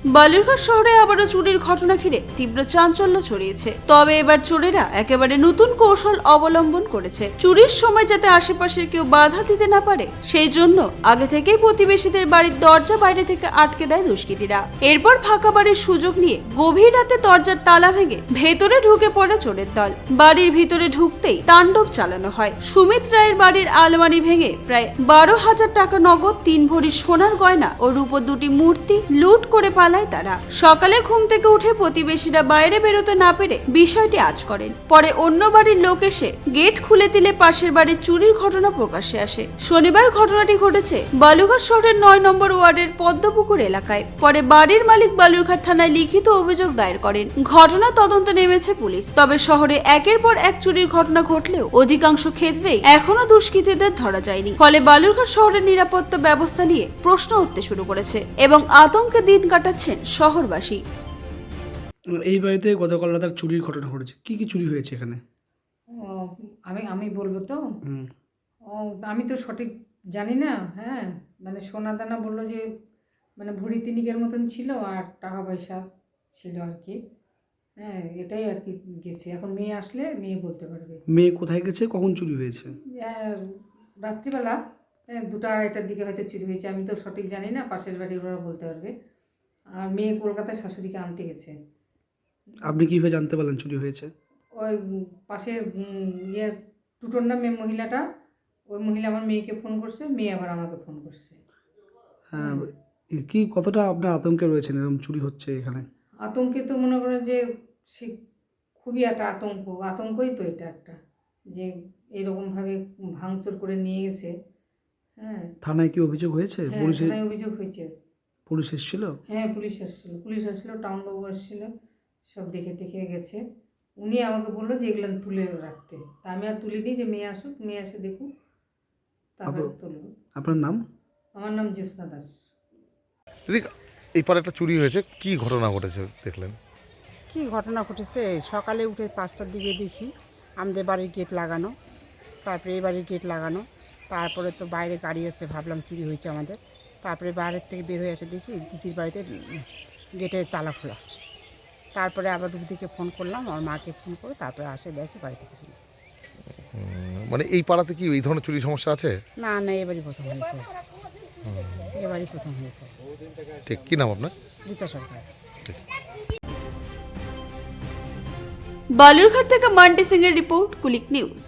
বালুরঘাট শহরে আবারও চুরির ঘটনা ঘিরে তীব্র চাঞ্চল্য ছড়িয়েছে। তবে এবার চোরেরা একেবারে নতুন কৌশল অবলম্বন করেছে। চুরির সময় যাতে আশেপাশের কেউ বাধা দিতে না পারে সেই জন্য আগে থেকেই প্রতিবেশীদের বাড়ির দরজা বাইরে থেকে আটকে দেয় দুষ্কৃতীরা। এরপর ফাঁকা বাড়ির সুযোগ নিয়ে গভীর রাতে দরজার তালা ভেঙে ভেতরে ঢুকে পড়ে চোরের দল। বাড়ির ভিতরে ঢুকতেই তাণ্ডব চালানো হয়। সুমিত রায়ের বাড়ির আলমারি ভেঙে প্রায় 12,000 টাকা নগদ, 3 ভরি সোনার গয়না ও রূপোর 2টি মূর্তি লুট করে পালায় তারা। সকালে ঘুম থেকে উঠে প্রতিবেশীরা বাইরে বেরোতে না পেরে বিষয়টি আঁচ করেন। পরে অন্য বাড়ির লোক এসে গেট খুলে দিলে পাশের বাড়ির চুরির ঘটনা প্রকাশ্যে আসে। শনিবার ঘটনাটি ঘটেছে বালুরঘাট শহরের 9 নম্বর ওয়ার্ডের পদ্মপুকুর এলাকায়। পরে বাড়ির মালিক বালুরঘাট থানায় লিখিত অভিযোগ দায়ের করেন। ঘটনা তদন্তে নেমেছে পুলিশ। তবে শহরে একের পর এক চুরির ঘটনা ঘটলেও অধিকাংশ ক্ষেত্রেই এখনো দুষ্কৃতীদের ধরা যায়নি। ফলে বালুরঘাট শহরের নিরাপত্তা ব্যবস্থা নিয়ে প্রশ্ন উঠতে শুরু করেছে এবং আতঙ্কে দিন কাটাচ্ছেন শহরবাসী। এই বাড়িতে গতকাল রাতে চুরির ঘটনা ঘটেছে। কি কি চুরি হয়েছে এখানে? আমি বলবো তো। আমি তো সঠিক জানি না। হ্যাঁ, মানে সোনা দানা বললো যে মানে ভরি তিনিকের মতন ছিল আর টাকা পয়সা ছিল আর কি। হ্যাঁ, এটাই আর কি গেছে। এখন মেয়ে আসলে মেয়ে বলতে পারবে। মেয়ে কোথায় গেছে, কখন চুরি হয়েছে? রাত্রিবেলা 2টা-2:30টার দিকে হয়তো চুরি হয়েছে। আমি তো সঠিক জানি না, পাশের বাড়ির ওরা বলতে পারবে। আর মেয়ে কলকাতায় শাশুড়িকে আনতে গেছে। আপনি কিভাবে জানতে পারলেন চুরি হয়েছে? ওই পাশের টুটোর নামে মহিলাটা, ওই মহিলা আমার মেয়েকে ফোন করছে, মেয়ে আবার আমাকে ফোন করছে। হ্যাঁ, কি কতটা আপনার আতঙ্কে রয়েছেন এরকম চুরি হচ্ছে এখানে? আতঙ্কে তো মনে করেন যে সে খুবই একটা আতঙ্কই তো এটা একটা, যে এরকমভাবে ভাঙচুর করে নিয়ে গেছে। হ্যাঁ, থানায় কি অভিযোগ হয়েছে? হ্যাঁ, থানায় অভিযোগ হয়েছে। পুলিশ এসেছিল? হ্যাঁ, পুলিশ আসছিল, টাউনবাবু আসছিল, সব দেখে টেকে গেছে। উনি আমাকে বললো যে এগুলো তুলে রাখতে। তা আমি আর তুলিনি, যে মেয়ে আসুক, মেয়ে এসে দেখুক, তারপর তুলব। আপনার নাম? আমার নাম জ্যোৎস্না দাস। দিদি, এই পারে একটা চুরি হয়েছে, কি ঘটনা ঘটেছে দেখলেন? কি ঘটনা ঘটেছে? সকালে উঠে 5টার দিকে দেখি আমাদের বাড়ির গেট লাগানো, তারপরে এই বাড়ির গেট লাগানো, তারপরে তো বাইরে গাড়ি আছে, ভাবলাম চুরি হয়েছে আমাদের। তারপরে বাইরের থেকে বের হয়ে এসে দেখি দিদির বাড়িতে গেটের তালা খোলা। তারপরে আবার দিদিকে ফোন করলাম, আমার মাকে ফোন করে তারপরে আসে দেখি বাড়িতে কিছু নেই। মানে এই পাড়াতে কি এই ধরনের চুরি সমস্যা আছে? না, এবারই প্রথম হয়েছে, এবারই প্রথম হয়েছে। ঠিক, কি নাম আপনার? রীতা সরকার। ঠিক। বালুরঘাট থেকে মান্টি সিং এর রিপোর্ট, কুলিক নিউজ।